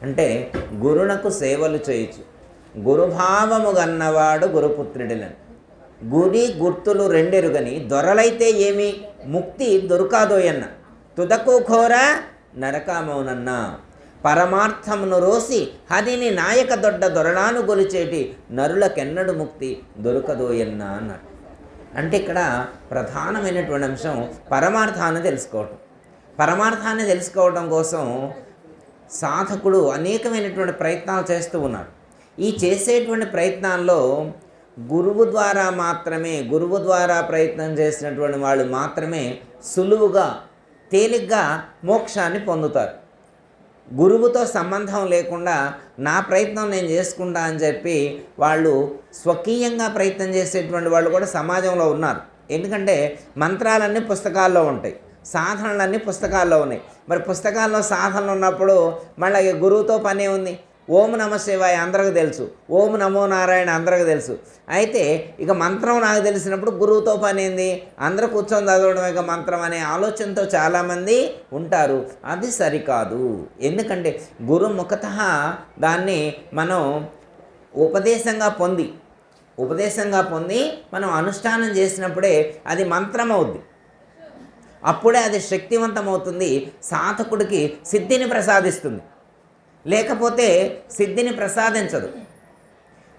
అంటే గురునకు సేవలు చేయొచ్చు. గురుభావము గన్నవాడు గురుపుత్రుడిలని. గురి గుర్తులు రెండెరుగని దొరలైతే ఏమి ముక్తి దొరకాదోయన్న. తుదకు ఘోర నరకామౌనన్న. పరమార్థమును రోసి హరిని నాయక దొడ్డ దొరలాను గొలిచేటి నరులకెన్నడు ముక్తి దొరకదోయన్న అన్నారు. అంటే ఇక్కడ ప్రధానమైనటువంటి అంశం పరమార్థాన్ని తెలుసుకోవటం. పరమార్థాన్ని తెలుసుకోవడం కోసం సాధకుడు అనేకమైనటువంటి ప్రయత్నాలు చేస్తూ ఉన్నారు. ఈ చేసేటువంటి ప్రయత్నాల్లో గురువు ద్వారా ప్రయత్నం చేసినటువంటి వాళ్ళు మాత్రమే సులువుగా తేలిగ్గా మోక్షాన్ని పొందుతారు. గురువుతో సంబంధం లేకుండా నా ప్రయత్నం నేను చేసుకుంటా అని చెప్పి వాళ్ళు స్వకీయంగా ప్రయత్నం చేసేటువంటి వాళ్ళు కూడా సమాజంలో ఉన్నారు. ఎందుకంటే మంత్రాలన్నీ పుస్తకాల్లో ఉంటాయి, సాధనలన్నీ పుస్తకాల్లో ఉన్నాయి. మరి పుస్తకాల్లో సాధనలు ఉన్నప్పుడు మళ్ళీ గురువుతో పనే ఉంది. ఓం నమ శివాయ అందరికి తెలుసు, ఓం నమో నారాయణ అందరికి తెలుసు. అయితే ఇక మంత్రం నాకు తెలిసినప్పుడు గురువుతో పని ఏంది, అందరూ కూర్చొని చదవడం ఇక మంత్రం అనే ఆలోచనతో చాలామంది ఉంటారు. అది సరికాదు. ఎందుకంటే గురుముఖతః దాన్ని మనం ఉపదేశంగా పొంది మనం అనుష్ఠానం చేసినప్పుడే అది మంత్రం అవుద్ది. అప్పుడే అది శక్తివంతమవుతుంది, సాధకుడికి సిద్ధిని ప్రసాదిస్తుంది. లేకపోతే సిద్ధిని ప్రసాదించదు.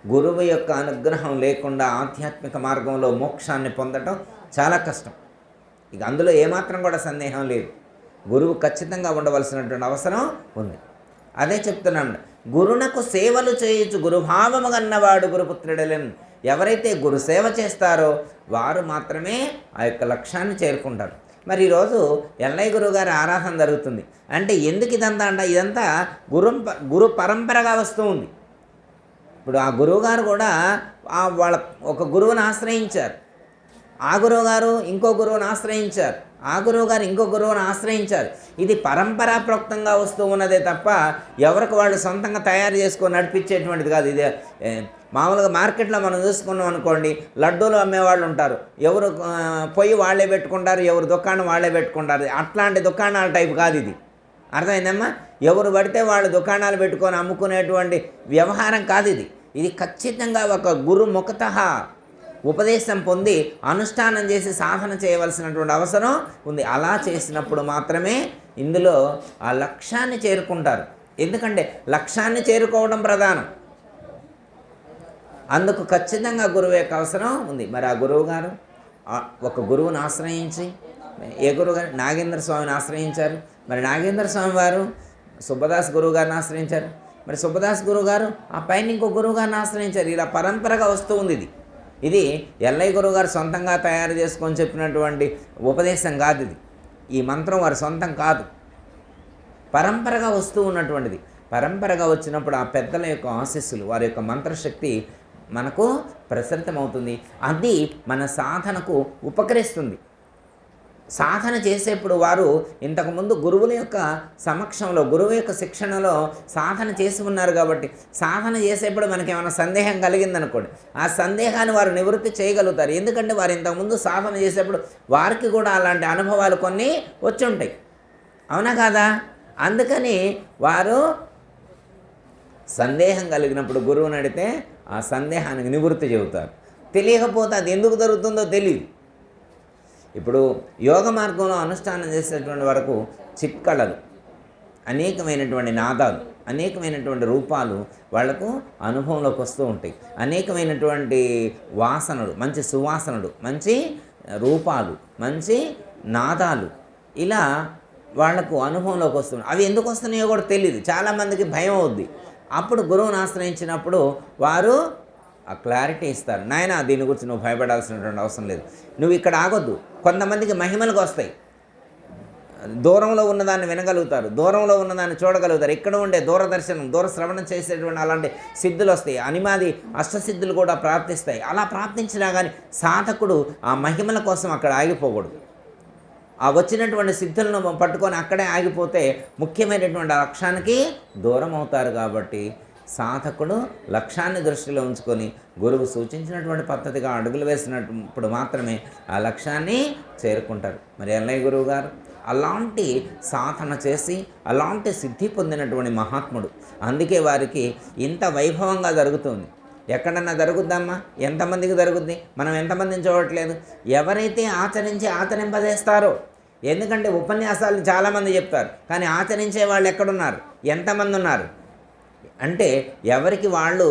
గురువు యొక్క అనుగ్రహం లేకుండా ఆధ్యాత్మిక మార్గంలో మోక్షాన్ని పొందటం చాలా కష్టం. ఇక అందులో ఏమాత్రం కూడా సందేహం లేదు. గురువు ఖచ్చితంగా ఉండవలసినటువంటి అవసరం ఉంది. అదే చెప్తున్నాను, గురునకు సేవలు చేయొచ్చు గురుభావము గన్నవాడు గురుపుత్రుడలని. ఎవరైతే గురు సేవ చేస్తారో వారు మాత్రమే ఆ యొక్క లక్ష్యాన్ని చేరుకుంటారు. మరి ఈరోజు ఎల్లయ్య గురువు గారి ఆరాధన జరుగుతుంది అంటే ఎందుకు ఇదంతా ఇదంతా గురు పరంపరగా వస్తూ ఉంది. ఇప్పుడు ఆ గురువుగారు కూడా వాళ్ళ ఒక గురువుని ఆశ్రయించారు, ఆ గురువుగారు ఇంకో గురువుని ఆశ్రయించారు, ఆ గురువుగారు ఇంకో గురువుని ఆశ్రయించారు. ఇది పరంపరాప్రోక్తంగా వస్తూ ఉన్నదే తప్ప ఎవరికి వాళ్ళు సొంతంగా తయారు చేసుకొని నడిపించేటువంటిది కాదు. ఇది మామూలుగా మార్కెట్లో మనం చూసుకున్నాం అనుకోండి, లడ్డూలు అమ్మేవాళ్ళు ఉంటారు, ఎవరు పొయ్యి వాళ్ళే పెట్టుకుంటారు, ఎవరు దుకాణం వాళ్ళే పెట్టుకుంటారు. అట్లాంటి దుకాణాల టైపు కాదు ఇది. అర్థమైందమ్మా? ఎవరు పడితే వాళ్ళు దుకాణాలు పెట్టుకొని అమ్ముకునేటువంటి వ్యవహారం కాదు ఇది. ఇది ఖచ్చితంగా ఒక గురుముఖతః ఉపదేశం పొంది అనుష్ఠానం చేసి సాధన చేయవలసినటువంటి అవసరం ఉంది. అలా చేసినప్పుడు మాత్రమే ఇందులో ఆ లక్ష్యాన్ని చేరుకుంటారు. ఎందుకంటే లక్ష్యాన్ని చేరుకోవడం ప్రధానం. అందుకు ఖచ్చితంగా గురువు యొక్క అవసరం ఉంది. మరి ఆ గురువు గారు ఒక గురువుని ఆశ్రయించి, ఏ గురువు గారు నాగేంద్ర స్వామిని ఆశ్రయించారు. మరి నాగేంద్ర స్వామి వారు సుబ్బదాస్ గురువు గారిని ఆశ్రయించారు. మరి సుబ్బదాస్ గురువు గారు ఆ పైన ఇంకో గురువు గారిని ఆశ్రయించారు. ఇలా పరంపరగా వస్తూ ఉంది. ఇది ఎల్లయ్య గురువు గారు సొంతంగా తయారు చేసుకొని చెప్పినటువంటి ఉపదేశం కాదు. ఇది ఈ మంత్రం వారి సొంతం కాదు, పరంపరగా వస్తూ ఉన్నటువంటిది. పరంపరగా వచ్చినప్పుడు ఆ పెద్దల యొక్క ఆశీస్సులు, వారి యొక్క మంత్రశక్తి మనకు ప్రసరితమవుతుంది. అది మన సాధనకు ఉపకరిస్తుంది. సాధన చేసేప్పుడు వారు ఇంతకుముందు గురువుల యొక్క సమక్షంలో, గురువు యొక్క శిక్షణలో సాధన చేసి ఉన్నారు కాబట్టి సాధన చేసేప్పుడు మనకి ఏమైనా సందేహం కలిగిందనుకోండి, ఆ సందేహాన్ని వారు నివృత్తి చేయగలుగుతారు. ఎందుకంటే వారు ఇంతకుముందు సాధన చేసేప్పుడు వారికి కూడా అలాంటి అనుభవాలు కొన్ని వచ్చి ఉంటాయి. అవునా కాదా? అందుకని వారు సందేహం కలిగినప్పుడు గురువుని అడిగితే ఆ సందేహానికి నివృత్తి చెబుతారు. తెలియకపోతే అది ఎందుకు జరుగుతుందో తెలియదు. ఇప్పుడు యోగ మార్గంలో అనుష్ఠానం చేసేటువంటి వరకు చిట్కళలు, అనేకమైనటువంటి నాదాలు, అనేకమైనటువంటి రూపాలు వాళ్లకు అనుభవంలోకి వస్తూ ఉంటాయి. అనేకమైనటువంటి వాసనలు, మంచి సువాసనలు, మంచి రూపాలు, మంచి నాదాలు ఇలా వాళ్లకు అనుభవంలోకి వస్తుంది. అవి ఎందుకు వస్తున్నాయో కూడా తెలియదు. చాలామందికి భయం అవుద్ది. అప్పుడు గురువుని ఆశ్రయించినప్పుడు వారు ఆ క్లారిటీ ఇస్తారు. నాయన దీని గురించి నువ్వు భయపడాల్సినటువంటి అవసరం లేదు, నువ్వు ఇక్కడ ఆగొద్దు. కొంతమందికి మహిమలకు వస్తాయి, దూరంలో ఉన్నదాన్ని వినగలుగుతారు, దూరంలో ఉన్నదాన్ని చూడగలుగుతారు. ఇక్కడ ఉండే దూరదర్శనం, దూర శ్రవణం చేసేటువంటి అలాంటి సిద్ధులు వస్తాయి. అనిమాది అష్టసిద్ధులు కూడా ప్రాప్తిస్తాయి. అలా ప్రాప్తించినా కానీ సాధకుడు ఆ మహిమల కోసం అక్కడ ఆగిపోకూడదు. ఆ వచ్చినటువంటి సిద్ధులను పట్టుకొని అక్కడే ఆగిపోతే ముఖ్యమైనటువంటి లక్ష్యానికి దూరం అవుతారు. కాబట్టి సాధకుడు లక్ష్యాన్ని దృష్టిలో ఉంచుకొని గురువు సూచించినటువంటి పద్ధతిగా అడుగులు వేసినప్పుడు మాత్రమే ఆ లక్ష్యాన్ని చేరుకుంటారు. మరి ఎల్లయ్య గురువు గారు అలాంటి సాధన చేసి అలాంటి సిద్ధి పొందినటువంటి మహాత్ముడు. అందుకే వారికి ఇంత వైభవంగా జరుగుతుంది. ఎక్కడన్నా జరుగుద్దమ్మా? ఎంతమందికి జరుగుద్ది? మనం ఎంతమందిని చూడట్లేదు. ఎవరైతే ఆచరింపజేస్తారో, ఎందుకంటే ఉపన్యాసాలు చాలామంది చెప్తారు, కానీ ఆచరించే వాళ్ళు ఎక్కడున్నారు? ఎంతమంది ఉన్నారు? అంటే ఎవరికి వాళ్ళు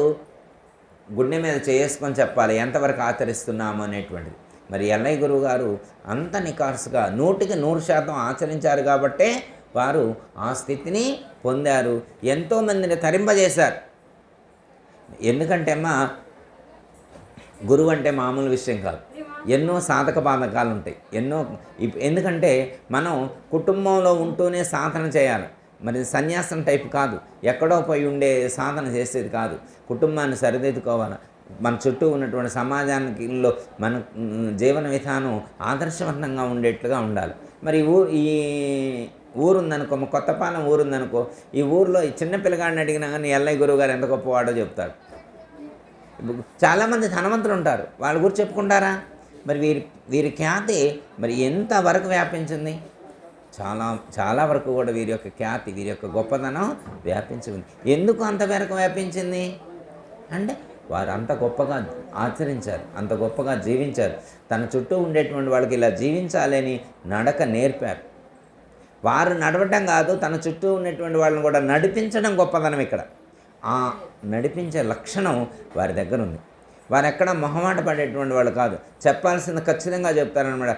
గుండె మీద చేసుకొని చెప్పాలి ఎంతవరకు ఆచరిస్తున్నాము అనేటువంటిది. మరి ఎల్లయ్య గురువు గారు అంత నికార్సుగా 100% ఆచరించారు కాబట్టే వారు ఆ స్థితిని పొందారు. ఎంతోమందిని తరింపజేశారు. ఎందుకంటే అమ్మా, గురువు అంటే మామూలు విషయం కాదు. ఎన్నో సాధక బాధకాలు ఉంటాయి. ఎందుకంటే మనం కుటుంబంలో ఉంటూనే సాధన చేయాలి. మరి సన్యాసం టైప్ కాదు, ఎక్కడో పోయి ఉండే సాధన చేసేది కాదు. కుటుంబాన్ని సరిదిద్దుకోవాలి. మన చుట్టూ ఉన్నటువంటి సమాజానికిలో మన జీవన విధానం ఆదర్శవంతంగా ఉండేట్లుగా ఉండాలి. మరి ఈ ఊరుందనుకో, కొత్తపాలెం ఊరుందనుకో, ఈ ఊరిలో ఈ చిన్న పిల్లగాడిని అడిగినా కానీ ఎల్లయ్య గురువు గారు ఎంత గొప్పవాడో చెప్తాడు. చాలామంది ధనవంతులు ఉంటారు, వాళ్ళ గురించి చెప్పుకుంటారా? మరి వీరి ఖ్యాతి మరి ఎంతవరకు వ్యాపించింది? చాలా వరకు కూడా వీరి యొక్క ఖ్యాతి, వీరి యొక్క గొప్పదనం వ్యాపించి ఉంది. ఎందుకు అంతవరకు వ్యాపించింది అంటే వారు అంత గొప్పగా ఆచరించారు, అంత గొప్పగా జీవించారు. తన చుట్టూ ఉండేటువంటి వాళ్ళకి ఇలా జీవించాలని నడక నేర్పారు. వారు నడవటం కాదు, తన చుట్టూ ఉన్నటువంటి వాళ్ళని కూడా నడిపించడం గొప్పదనం ఇక్కడ. ఆ నడిపించే లక్షణం వారి దగ్గర ఉంది. వారు ఎక్కడ మొహమాట పడేటువంటి వాళ్ళు కాదు. చెప్పాల్సింది ఖచ్చితంగా చెప్తారనమాట.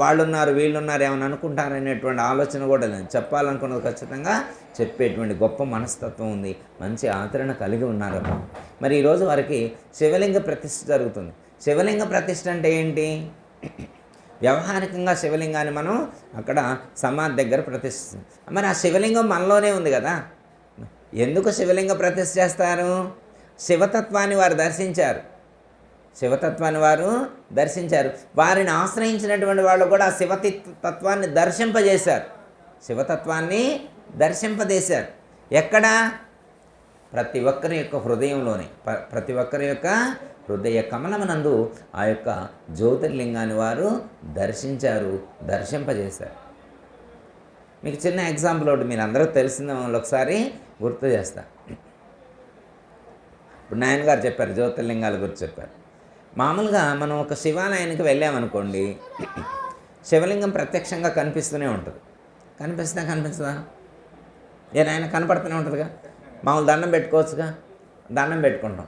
వాళ్ళున్నారు వీళ్ళున్నారు ఏమని అనుకుంటారనేటువంటి ఆలోచన కూడా లేదు. చెప్పాలనుకున్నది ఖచ్చితంగా చెప్పేటువంటి గొప్ప మనస్తత్వం ఉంది. మంచి ఆచరణ కలిగి ఉన్నారమ్మా. మరి ఈరోజు వారికి శివలింగ ప్రతిష్ఠ జరుగుతుంది. శివలింగ ప్రతిష్ఠ అంటే ఏంటి? వ్యవహారికంగా శివలింగాన్ని మనం అక్కడ సమాధి దగ్గర ప్రతిష్ఠిస్తాం. మరి ఆ శివలింగం మనలోనే ఉంది కదా. ఎందుకు శివలింగ ప్రతిష్ఠ చేస్తారు? శివతత్వాన్ని వారు దర్శించారు. వారిని ఆశ్రయించినటువంటి వాళ్ళు కూడా ఆ శివతత్వాన్ని దర్శింపజేశారు. ఎక్కడ? ప్రతి ఒక్కరి యొక్క హృదయంలోనే, ప్రతి ఒక్కరి యొక్క హృదయ కమలమునందు ఆ యొక్క జ్యోతిర్లింగాన్ని వారు దర్శింపజేశారు. మీకు చిన్న ఎగ్జాంపుల్ ఒకటి మీరు అందరూ తెలిసిన వాళ్ళు ఒకసారి గుర్తు చేస్తా. ఇప్పుడు నాయన గారు చెప్పారు, జ్యోతిర్లింగాల గురించి చెప్పారు. మామూలుగా మనం ఒక శివాలయానికి వెళ్ళామనుకోండి, శివలింగం ప్రత్యక్షంగా కనిపిస్తూనే ఉంటుంది. కనిపిస్తుందా? ఆయన కనపడుతూనే ఉంటుందిగా. మామూలు దండం పెట్టుకోవచ్చుగా, దండం పెట్టుకుంటాం.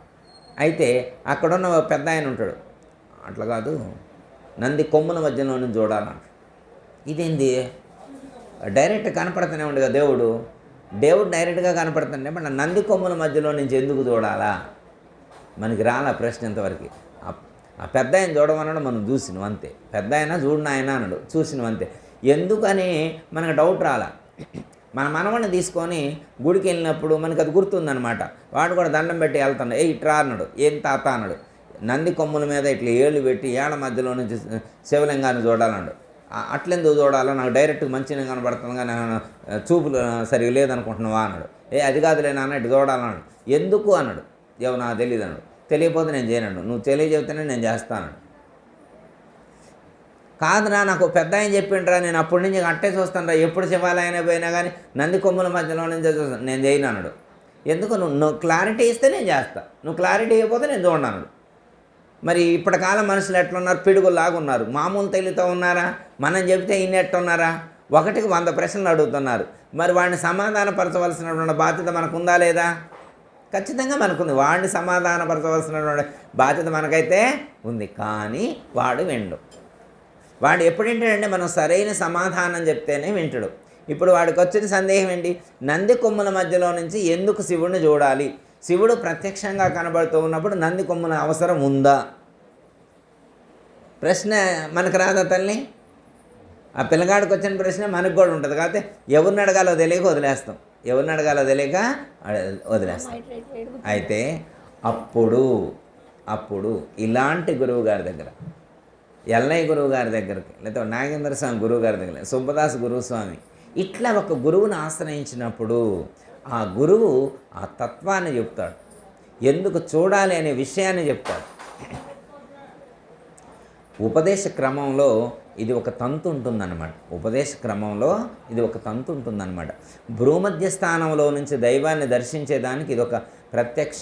అయితే అక్కడున్న పెద్ద ఆయన ఉంటాడు, అట్లా కాదు, నంది కొమ్ముల మధ్యలో నుంచి చూడాలంట. ఇదేంది? డైరెక్ట్ కనపడుతూనే ఉండగా దేవుడు డైరెక్ట్గా కనపడుతుంటే మన నంది కొమ్ముల మధ్యలో నుంచి ఎందుకు చూడాలా? మనకి రాలా ప్రశ్న ఇంతవరకు. ఆ పెద్ద ఆయన చూడమన్నాడు, మనం చూసినాం అంతే. పెద్ద ఆయన చూడను ఆయన అన్నాడు, చూసినాం అంతే. ఎందుకని మనకు డౌట్ రాలా. మన మనవడిని తీసుకొని గుడికి వెళ్ళినప్పుడు మనకు అది గుర్తుందనమాట. వాడు కూడా దండం పెట్టి వెళ్తాడు. ఇట్రా అన్నాడు. ఏం తాత అన్నాడు. నంది కొమ్ముల మీద ఇట్లా ఏళ్ళు పెట్టి ఏళ్ళ మధ్యలో నుంచి శివలింగాన్ని చూడాలన్నాడు. అట్లెందుకు చూడాలో, నాకు డైరెక్ట్గా మంచిగా కనబడుతుంది కానీ చూపులు సరిగా లేదనుకుంటున్నావా అన్నాడు. అది కాదులే నాన్న, ఇటు చూడాలన్నాడు. ఎందుకు అన్నాడు. నాకు తెలియదు అన్నాడు. తెలియకపోతే నేను చేయను, నువ్వు తెలియజెబితేనే నేను చేస్తాను. కాదురా, నాకు పెద్ద ఆయన చెప్పిండ్రా, నేను అప్పటి నుంచి అట్టే చూస్తాను రా, ఎప్పుడు శివాలయాన్ని పోయినా కానీ నంది కొమ్ముల మధ్యలో నుంచి చూస్తాను, నేను చేయను అన్నాడు. ఎందుకు? నువ్వు క్లారిటీ ఇస్తే నేను చేస్తా, నువ్వు క్లారిటీ ఇవ్వకపోతే నేను చూడను అన్నాడు. మరి ఇప్పటి కాలం మనుషులు ఎట్లున్నారు? పిడుగులాగా ఉన్నారు. మామూలు తెలివితో ఉన్నారా? మనం చెబితే ఇన్ని ఎట్టున్నారా? 1కి 100 ప్రశ్నలు అడుగుతున్నారు. మరి వాడిని సమాధానపరచవలసినటువంటి బాధ్యత మనకు ఉందా లేదా? ఖచ్చితంగా మనకుంది. వాడిని సమాధానపరచవలసినటువంటి బాధ్యత మనకైతే ఉంది. కానీ వాడు విండు. వాడు ఎప్పుడు వింటాడంటే మనం సరైన సమాధానం చెప్తేనే వింటాడు. ఇప్పుడు వాడికి వచ్చిన సందేహం ఏంటి? నంది కొమ్ముల మధ్యలో నుంచి ఎందుకు శివుడిని చూడాలి? శివుడు ప్రత్యక్షంగా కనబడుతూ ఉన్నప్పుడు నంది కొమ్ముల అవసరం ఉందా? ప్రశ్న మనకు రాదా తల్లి? ఆ పిల్లగాడికి వచ్చిన ప్రశ్న మనకు కూడా ఉంటుంది. కాకపోతే ఎవరిని అడగాలో తెలియక వదిలేస్తాం. అయితే అప్పుడు ఇలాంటి గురువు గారి దగ్గర, ఎల్లయ్య గురువు గారి దగ్గరికి, లేకపోతే నాగేంద్ర స్వామి గురువు గారి దగ్గర, సుబ్బదాస్ గురుస్వామి, ఇట్లా ఒక గురువుని ఆశ్రయించినప్పుడు ఆ గురువు ఆ తత్వాన్ని చెప్తాడు. ఎందుకు చూడాలి అనే విషయాన్ని చెప్తాడు. ఉపదేశ క్రమంలో ఇది ఒక తంతు ఉంటుందన్నమాట. ఉపదేశ క్రమంలో ఇది ఒక తంతు ఉంటుందన్నమాట. భూమధ్య స్థానంలో నుంచి దైవాన్ని దర్శించేదానికి ఇది ఒక ప్రత్యక్ష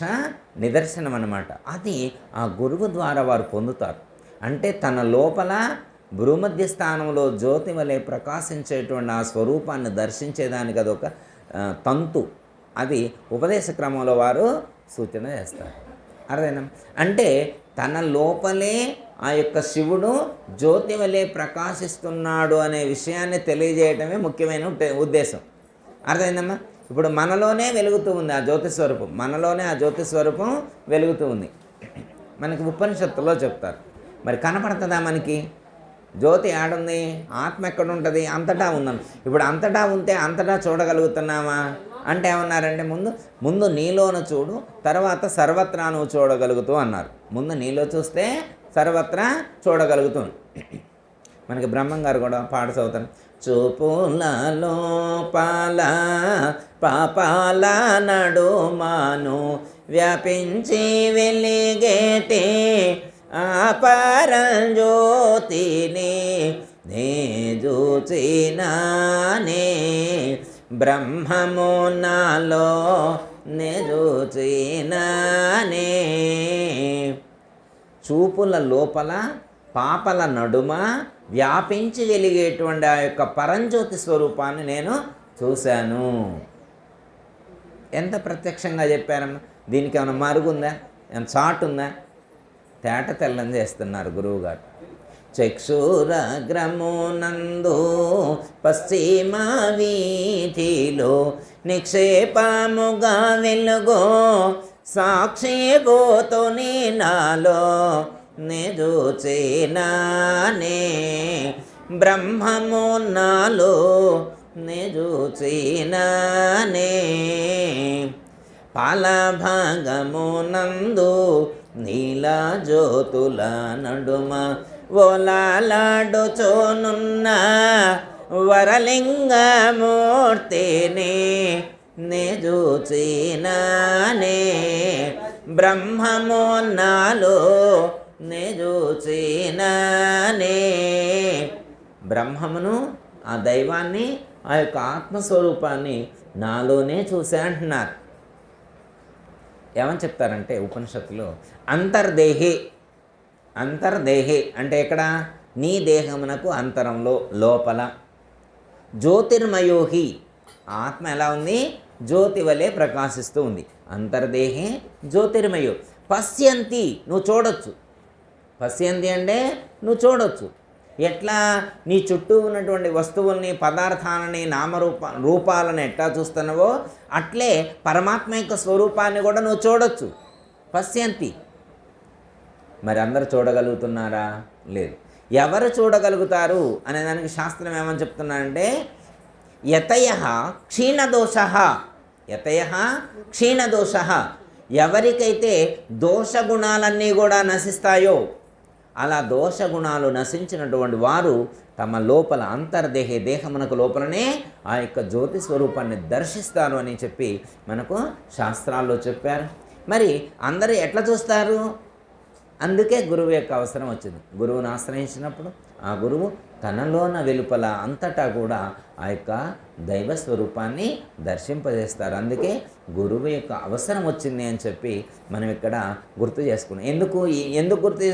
నిదర్శనం అన్నమాట. అది ఆ గురువు ద్వారా వారు పొందుతారు. అంటే తన లోపల భూమధ్య స్థానంలో జ్యోతి వలె ప్రకాశించేటువంటి ఆ స్వరూపాన్ని దర్శించేదానికి అదొక తంతు. అది ఉపదేశ క్రమంలో వారు సూచన చేస్తారు. అర్థమైనా? అంటే తన లోపలే ఆ యొక్క శివుడు జ్యోతి వలె ప్రకాశిస్తున్నాడు అనే విషయాన్ని తెలియజేయటమే ముఖ్యమైన ఉద్దేశం. అర్థమైందమ్మా? ఇప్పుడు మనలోనే వెలుగుతూ ఉంది ఆ జ్యోతి స్వరూపం, మనలోనే ఆ జ్యోతి స్వరూపం వెలుగుతూ ఉంది. మనకి ఉపనిషత్తులో చెప్తారు. మరి కనపడుతుందా మనకి? జ్యోతి ఆడుంది, ఆత్మ ఎక్కడ ఉంటుంది? అంతటా ఉందని. ఇప్పుడు అంతటా ఉంటే అంతటా చూడగలుగుతున్నామా అంటే ఏమన్నారంటే, ముందు నీలోను చూడు, తర్వాత సర్వత్రా నువ్వు చూడగలుగుతూ అన్నారు. ముందు నీలో చూస్తే సర్వత్రా చూడగలుగుతుంది. మనకి బ్రహ్మం గారు కూడా పాట చదువుతాను. చూపులలో పాల పాపాల నడుమాను వ్యాపించి వెలిగేటే ఆ పరంజ్యోతిని నే చూచినానే బ్రహ్మము నాలో నే చూచినానే. చూపుల లోపల పాపల నడుమ వ్యాపించి వెలిగేటువంటి ఆ యొక్క పరంజ్యోతి స్వరూపాన్ని నేను చూశాను. ఎంత ప్రత్యక్షంగా చెప్పారమ్మా! దీనికి ఏమైనా మరుగుందా? ఏమైనా చాటు ఉందా? తేట తెల్లం చేస్తున్నారు గురువుగారు. చక్షురగ్రమునందు పశ్చిమ వీధిలో నిక్షేపముగా వెలుగో సాక్షి పోతుని నాలో నే చూచినానే బ్రహ్మము నాలో నే చూచినానే. పాల భాగమునందు నీల జ్యోతుల నడుమ ఓలాలాడుచోనున్న వరలింగమూర్తిని నే చూచినానే బ్రహ్మము నాలో నే చూచినానే. బ్రహ్మమును, ఆ దైవాన్ని, ఆ యొక్క ఆత్మస్వరూపాన్ని నాలోనే చూసా అంటున్నారు. ఏమని చెప్తారంటే ఉపనిషత్తులో అంతర్దేహి. అంతర్దేహి అంటే ఎక్కడ? నీ దేహమునకు అంతరంలో లోపల. జ్యోతిర్మయోహి, ఆత్మ ఎలా ఉంది? జ్యోతి వలె ప్రకాశిస్తూ ఉంది. అంతర్దేహి జ్యోతిర్మయో. పశ్యంతి, నువ్వు చూడొచ్చు. పశ్యంతి అంటే నువ్వు చూడొచ్చు. ఎట్లా? నీ చుట్టూ ఉన్నటువంటి వస్తువుల్ని, పదార్థాలని, రూపాలను ఎట్లా చూస్తున్నావో అట్లే పరమాత్మ యొక్క స్వరూపాన్ని కూడా నువ్వు చూడొచ్చు. పశ్యంతి. మరి అందరూ చూడగలుగుతున్నారా? లేదు. ఎవరు చూడగలుగుతారు అనేదానికి శాస్త్రం ఏమని చెప్తున్నారంటే, యతయ క్షీణదోష. యతయ క్షీణదోష. ఎవరికైతే దోషగుణాలన్నీ కూడా నశిస్తాయో, అలా దోషగుణాలు నశించినటువంటి వారు తమ లోపల అంతర్దేహి, దేహమునకు లోపలనే ఆ యొక్క జ్యోతి స్వరూపాన్ని దర్శిస్తారు అని చెప్పి మనకు శాస్త్రాల్లో చెప్పారు. మరి అందరూ ఎట్లా చూస్తారు? అందుకే గురువు యొక్క అవసరం వచ్చింది. గురువుని ఆశ్రయించినప్పుడు ఆ గురువు తనలోన వెలుపల అంతటా కూడా ఆ యొక్క దైవ స్వరూపాన్ని దర్శింపజేస్తారు. అందుకే గురువు యొక్క అవసరం వచ్చింది అని చెప్పి మనం ఇక్కడ గుర్తు చేసుకున్నాం. ఎందుకు గుర్తు?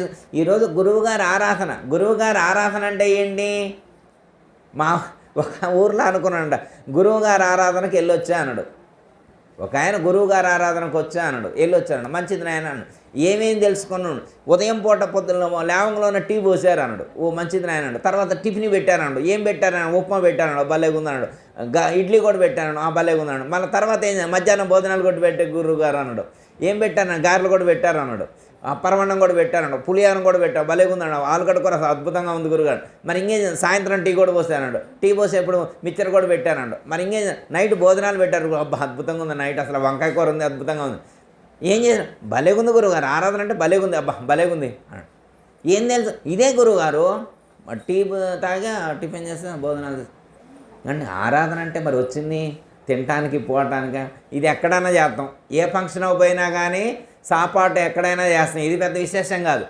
ఈరోజు గురువుగారి ఆరాధన. గురువుగారి ఆరాధన అంటే ఏంటి? మా ఒక ఊర్లో అనుకున్నాడ, గురువుగారి ఆరాధనకి వెళ్ళొచ్చా అన్నాడు. ఒక ఆయన గురువుగారి ఆరాధనకు వచ్చా అన్నాడు, వెళ్ళొచ్చాడు. మంచిది నాయన అన్నాడు. ఏమేం తెలుసుకున్నాడు? ఉదయం పూట పొద్దున్న లేవంలోనే టీ పోసారు అన్నాడు. ఓ మంచిది నాయన అన్నాడు. తర్వాత టిఫిన్ పెట్టారన్నాడు. ఏం పెట్టారన్నాడు? ఉప్మా పెట్టారన్నాడు. భలేగుందన్నాడు. ఇడ్లీ కూడా పెట్టాను. భలేగుందన్నాడు. మళ్ళీ తర్వాత ఏం మధ్యాహ్నం భోజనాలు కూడా పెట్టే గురువుగారు అన్నాడు. ఏం పెట్టాను? గారెలు కూడా పెట్టారు అన్నాడు. పరమాన్నం కూడా పెట్టారన్నాడు. పులిహారం కూడా పెట్టావు. భలేగుందన్నాడు. ఆలుగడ్డ కూర అద్భుతంగా ఉంది గురుగారు. మరి ఇంకేం సాయంత్రం టీ కూడా పోసాడు. టీ పోసేప్పుడు మిక్చర్ కూడా పెట్టానండు. మరి ఇంకేం నైట్ భోజనాలు పెట్టారు. అబ్బా అద్భుతంగా ఉంది నైట్, అసలు వంకాయ కూర ఉంది, అద్భుతంగా ఉంది. ఏం చేశారు? భలేగుంది గురువుగారు ఆరాధన అంటే భలేగుంది, అబ్బా భలేగుంది అన్నాడు. ఏం తెలుసు? ఇదే గురువుగారు టీ తాగా టిఫిన్ చేస్తే భోజనాలు అంటే ఆరాధన అంటే మరి వచ్చింది తినటానికి పోవటానికి. ఇది ఎక్కడైనా చేస్తాం, ఏ ఫంక్షన్ పోయినా కానీ సాపాటు ఎక్కడైనా చేస్తాం. ఇది పెద్ద విశేషం కాదు.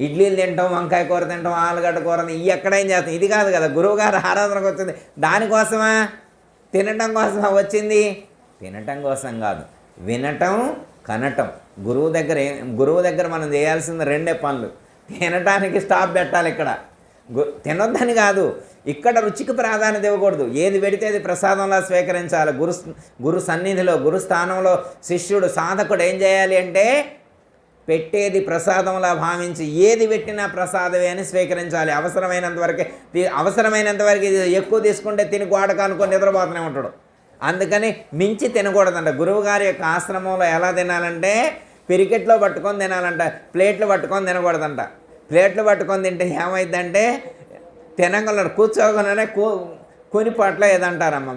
ఇడ్లీలు తింటాం, వంకాయ కూర తింటాం, ఆలుగడ్డ కూర ఇవి ఎక్కడేం చేస్తాం. ఇది కాదు కదా గురువుగారు ఆరాధనకు వచ్చింది. దానికోసమా? తినటం కోసమా వచ్చింది? తినటం కోసం కాదు, వినటం, కనటం. గురువు దగ్గర మనం చేయాల్సింది రెండే పనులు. తినటానికి స్టాప్ పెట్టాలి. ఇక్కడ తినొద్దని కాదు, ఇక్కడ రుచికి ప్రాధాన్యత ఇవ్వకూడదు. ఏది పెడితే అది ప్రసాదంలా స్వీకరించాలి. గురు సన్నిధిలో, గురుస్థానంలో శిష్యుడు, సాధకుడు ఏం చేయాలి అంటే పెట్టేది ప్రసాదంలా భావించి ఏది పెట్టినా ప్రసాదమే అని స్వీకరించాలి. అవసరమైనంత వరకు ఇది ఎక్కువ తీసుకుంటే తిని గోడకు అనుకొని నిద్రపోతూనే ఉంటాడు. అందుకని మించి తినకూడదంట. గురువుగారి యొక్క ఆశ్రమంలో ఎలా తినాలంటే పిరికెట్లో పట్టుకొని తినాలంట, ప్లేట్లు పట్టుకొని తినకూడదంట. ప్లేట్లు పట్టుకొని తింటే ఏమైందంటే తినగలరు, కూర్చోగానే కొనిపాట్లో ఏదంటారమ్మ,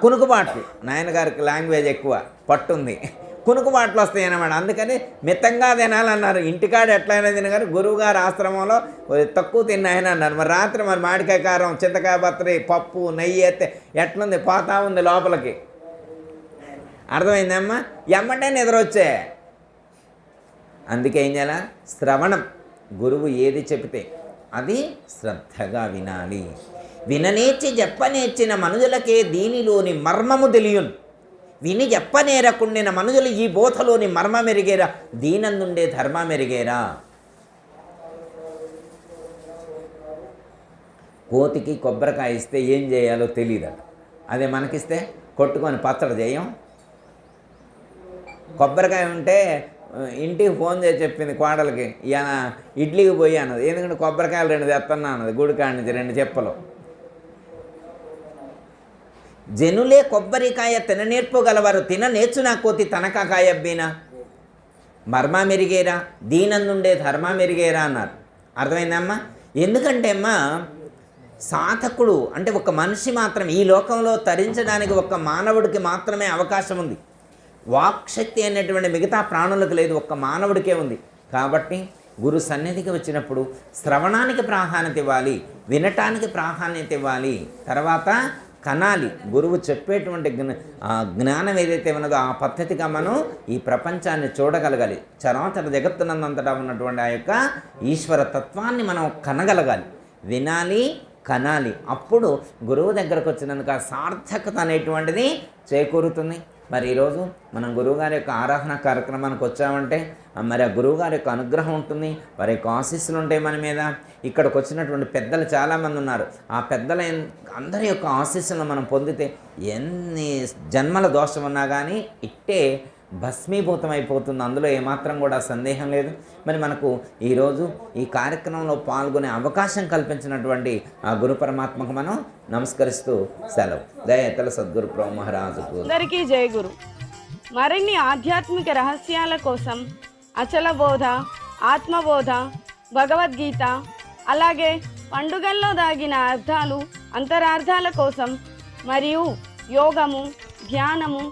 కునుకుపాట్లు. నాయనగారికి లాంగ్వేజ్ ఎక్కువ, పట్టుంది, కునుకుపాట్లు వస్తాయి అన్నమాట. అందుకని మితంగా తినాలన్నారు. ఇంటికాడ ఎట్లయినా తినగారు, గురువుగారు ఆశ్రమంలో తక్కువ తిన్నాయని అన్నారు. మరి రాత్రి మామిడికాయ కారం, చింతకాయ పత్రి, పప్పు, నెయ్యి అయితే ఎట్లుంది, పోతా ఉంది లోపలికి. అర్థమైందమ్మా? ఎమ్మంటే నిద్ర వచ్చే. అందుకే ఏం చేయాలి? శ్రవణం. గురువు ఏది చెబితే అది శ్రద్ధగా వినాలి. విననేర్చి చెప్పనేర్చిన మనుజులకే దీనిలోని మర్మము తెలియను. విని చెప్పనేరకుండిన మనుజులు ఈ బోధలోని మర్మ మెరిగేరా, దీనందుండే ధర్మ మెరిగేరా. కోతికి కొబ్బరికాయ ఇస్తే ఏం చేయాలో తెలియదట. అదే మనకిస్తే కొట్టుకొని పచ్చడి చేయం. కొబ్బరికాయ ఉంటే ఇంటికి ఫోన్ చేసి చెప్పింది కోడలకి, ఈయన ఇడ్లీకి పోయి అన్నది. ఎందుకంటే కొబ్బరికాయలు 2 తెస్తున్నా అన్నది, గుడికాడి నుంచి 2 చెప్పలు. జనులే కొబ్బరికాయ తిననేర్పుగలవారు, తిన నేర్చునా కోతి తనక కాయబ్బీనా. మర్మ మెరిగేరా, దీనందుండే ధర్మ మెరిగేరా అన్నారు. అర్థమైందమ్మా? ఎందుకంటే అమ్మా సాధకుడు అంటే ఒక మనిషి మాత్రమే ఈ లోకంలో తరించడానికి ఒక్క మానవుడికి మాత్రమే అవకాశం ఉంది. వాక్శక్తి అనేటువంటి మిగతా ప్రాణులకు లేదు, ఒక్క మానవుడికే ఉంది. కాబట్టి గురు సన్నిధికి వచ్చినప్పుడు శ్రవణానికి ప్రాధాన్యత ఇవ్వాలి, వినటానికి ప్రాధాన్యత ఇవ్వాలి, తర్వాత కనాలి. గురువు చెప్పేటువంటి జ్ఞానం ఏదైతే ఉన్నదో ఆ పద్ధతిగా మనం ఈ ప్రపంచాన్ని చూడగలగాలి. చరాచర జగత్తునందంతటా ఉన్నటువంటి ఆ యొక్క ఈశ్వర తత్వాన్ని మనం కనగలగాలి, వినాలి, కనాలి. అప్పుడు గురువు దగ్గరకు వచ్చినందుకు సార్థకత అనేటువంటిది చేకూరుతుంది. మరి ఈరోజు మనం గురువుగారి యొక్క ఆరాధన కార్యక్రమానికి వచ్చామంటే మరి ఆ గురువుగారి యొక్క అనుగ్రహం ఉంటుంది, వారి యొక్క ఆశీస్సులు ఉంటాయి మన మీద. ఇక్కడికి వచ్చినటువంటి పెద్దలు చాలామంది ఉన్నారు. ఆ పెద్దల అందరి యొక్క ఆశీస్సులను మనం పొందితే ఎన్ని జన్మల దోషం ఉన్నా కానీ ఇట్టే భస్మీభూతం అయిపోతుంది. అందులో ఏమాత్రం కూడా సందేహం లేదు. మరి మనకు ఈరోజు ఈ కార్యక్రమంలో పాల్గొనే అవకాశం కల్పించినటువంటి ఆ గురు పరమాత్మకు మనం నమస్కరిస్తూ సెలవు. దయతల సద్గురు ప్రభు మహారాజుకు అందరికీ జై గురు. మరిన్ని ఆధ్యాత్మిక రహస్యాల కోసం అచల బోధ, ఆత్మబోధ, భగవద్గీత, అలాగే పండుగల్లో దాగిన అర్థాలు, అంతరార్థాల కోసం మరియు యోగము, ధ్యానము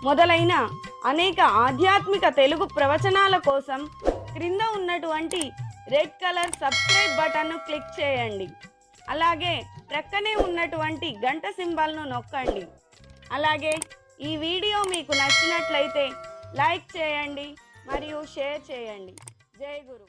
మొదలైన అనేక ఆధ్యాత్మిక తెలుగు ప్రవచనాల కోసం క్రింద ఉన్నటువంటి రెడ్ కలర్ సబ్స్క్రైబ్ బటన్ను క్లిక్ చేయండి. అలాగే ప్రక్కనే ఉన్నటువంటి గంట సింబల్ను నొక్కండి. అలాగే ఈ వీడియో మీకు నచ్చినట్లయితే లైక్ చేయండి మరియు షేర్ చేయండి. జై గురు.